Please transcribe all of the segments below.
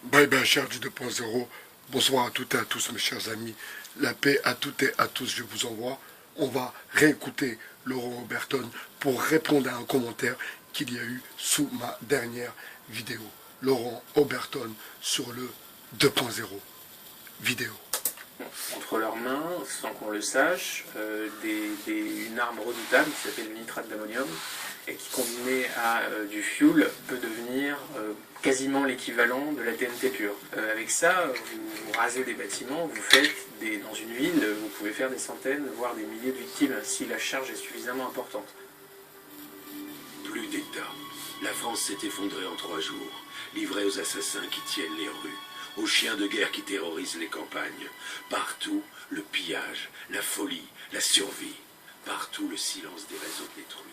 Bye bye, cher du 2.0. Bonsoir à toutes et à tous, mes chers amis. La paix à toutes et à tous, je vous envoie. On va réécouter Laurent Oberton pour répondre à un commentaire qu'il y a eu sous ma dernière vidéo. Laurent Oberton sur le 2.0 vidéo. Entre leurs mains, sans qu'on le sache, une arme redoutable qui s'appelle le nitrate d'ammonium et qui, combinée à du fuel, peut devenir quasiment l'équivalent de la TNT pure. Avec ça, vous rasez des bâtiments, vous faites dans une ville, vous pouvez faire des centaines, voire des milliers de victimes si la charge est suffisamment importante. Plus d'État. La France s'est effondrée en 3 jours, livrée aux assassins qui tiennent les rues, aux chiens de guerre qui terrorisent les campagnes. Partout, le pillage, la folie, la survie. Partout, le silence des réseaux détruits.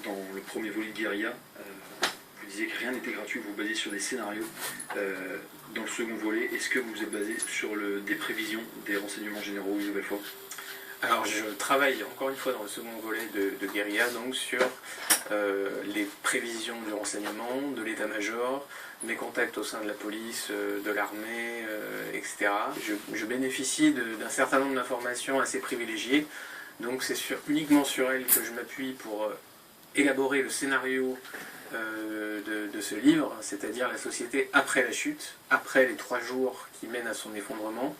Dans le premier volet de Guérilla, vous disiez que rien n'était gratuit, vous vous basez sur des scénarios. Dans le second volet, est-ce que vous vous êtes basé sur des prévisions des renseignements généraux une nouvelle fois? Alors je travaille encore une fois dans le second volet de Guérilla, donc sur les prévisions du renseignement, de l'état-major, mes contacts au sein de la police, de l'armée, etc. Je bénéficie d'un certain nombre d'informations assez privilégiées, donc c'est uniquement sur elles que je m'appuie pour élaborer le scénario de ce livre, c'est-à-dire la société après la chute, après les 3 jours qui mènent à son effondrement.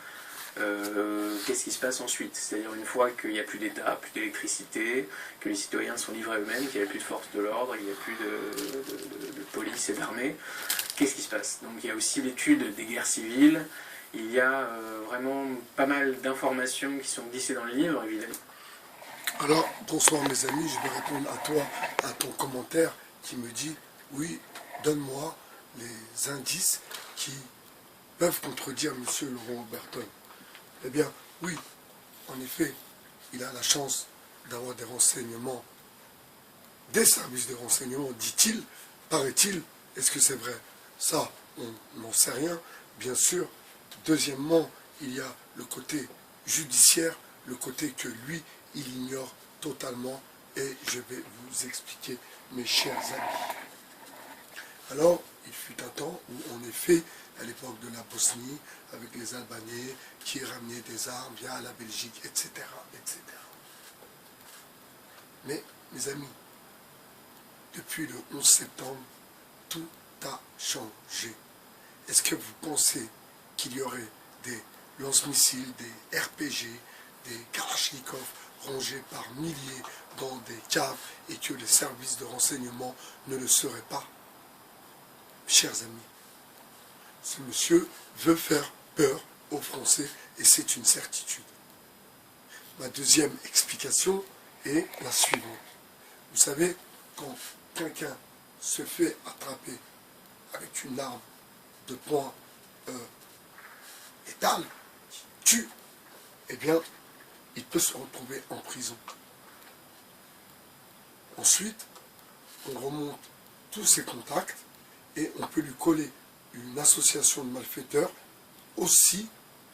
Qu'est-ce qui se passe ensuite? C'est-à-dire une fois qu'il n'y a plus d'État, plus d'électricité, que les citoyens sont livrés eux-mêmes, qu'il n'y a plus de force de l'ordre, il n'y a plus de police et d'armée, qu'est-ce qui se passe? Donc il y a aussi l'étude des guerres civiles, il y a vraiment pas mal d'informations qui sont glissées dans le livre, évidemment. Alors, bonsoir mes amis, je vais répondre à toi, à ton commentaire qui me dit, oui, donne-moi les indices qui peuvent contredire M. Laurent Oberton. Eh bien, oui, en effet, il a la chance d'avoir des renseignements, des services de renseignement, dit-il, paraît-il. Est-ce que c'est vrai? Ça, on n'en sait rien, bien sûr. Deuxièmement, il y a le côté judiciaire, le côté que lui, il ignore totalement, et je vais vous expliquer, mes chers amis. Alors, il fut un temps où, en effet, à l'époque de la Bosnie, avec les Albanais, qui ramenaient des armes via la Belgique, etc., etc. Mais, mes amis, depuis le 11 septembre, tout a changé. Est-ce que vous pensez qu'il y aurait des lance-missiles, des RPG, des Kalachnikov rangés par milliers dans des caves et que les services de renseignement ne le seraient pas? Chers amis, ce monsieur veut faire peur aux Français et c'est une certitude. Ma deuxième explication est la suivante. Vous savez, quand quelqu'un se fait attraper avec une arme de poing létale, qui tue, eh bien, il peut se retrouver en prison. Ensuite, on remonte tous ses contacts et on peut lui coller une association de malfaiteurs aussi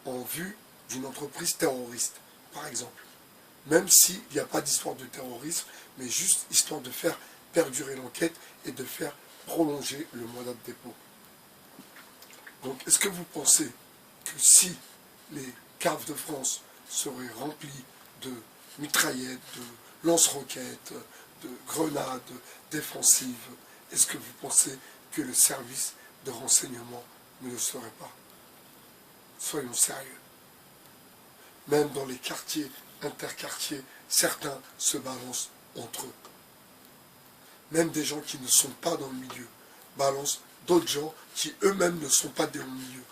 en vue d'une entreprise terroriste, par exemple. Même s'il n'y a pas d'histoire de terrorisme, mais juste histoire de faire perdurer l'enquête et de faire prolonger le mandat de dépôt. Donc, est-ce que vous pensez que si les caves de France seraient remplies de mitraillettes, de lance-roquettes, de grenades défensives, est-ce que vous pensez que le service de renseignement ne le serait pas? Soyons sérieux. Même dans les quartiers, interquartiers, certains se balancent entre eux. Même des gens qui ne sont pas dans le milieu balancent d'autres gens qui eux-mêmes ne sont pas dans le milieu.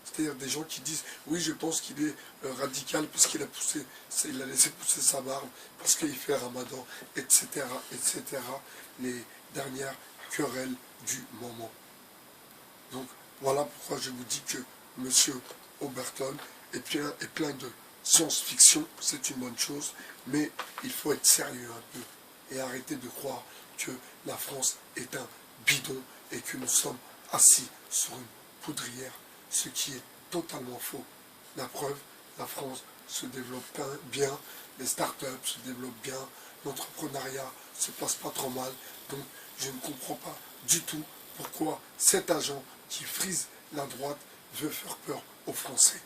C'est-à-dire des gens qui disent « Oui, je pense qu'il est radical parce qu'il a laissé pousser sa barbe, parce qu'il fait ramadan, etc. etc. » Les dernières querelles du moment. Donc, voilà pourquoi je vous dis que M. Oberton est plein de science-fiction, c'est une bonne chose, mais il faut être sérieux un peu et arrêter de croire que la France est un bidon et que nous sommes assis sur une poudrière, ce qui est totalement faux. La preuve, la France se développe bien, les start-up se développent bien, l'entrepreneuriat se passe pas trop mal, donc je ne comprends pas du tout pourquoi cet agent qui frise la droite veut faire peur aux Français.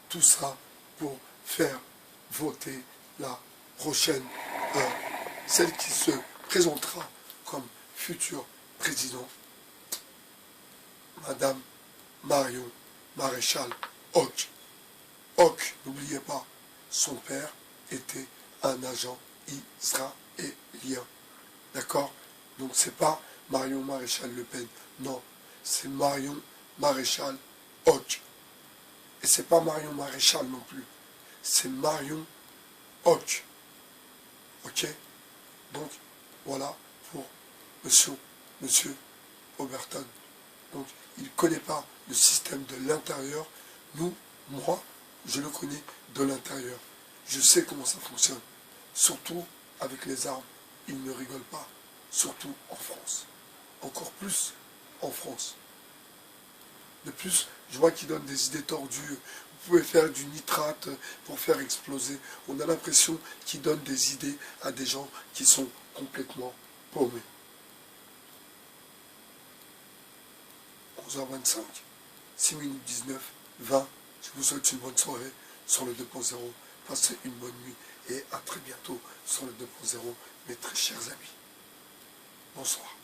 Tout ça pour faire voter la prochaine, celle qui se présentera comme future président, Madame Marion Maréchal Hoc. Hoc, n'oubliez pas, son père était un agent israélien. D'accord? Donc c'est pas Marion Maréchal Le Pen. Non, c'est Marion Maréchal Hoc. Et c'est pas Marion Maréchal non plus. C'est Marion Hoc. Ok? Donc, voilà pour monsieur Oberton. Donc, il ne connaît pas le système de l'intérieur. Moi, je le connais de l'intérieur. Je sais comment ça fonctionne. Surtout avec les armes. Il ne rigole pas. Surtout en France. Encore plus en France. De plus, je vois qu'il donne des idées tordues. Vous pouvez faire du nitrate pour faire exploser. On a l'impression qu'il donne des idées à des gens qui sont complètement paumés. 11h25, 6 minutes 19, 20. Je vous souhaite une bonne soirée sur le 2.0. Passez une bonne nuit et à très bientôt sur le 2.0, mes très chers amis. Bonsoir.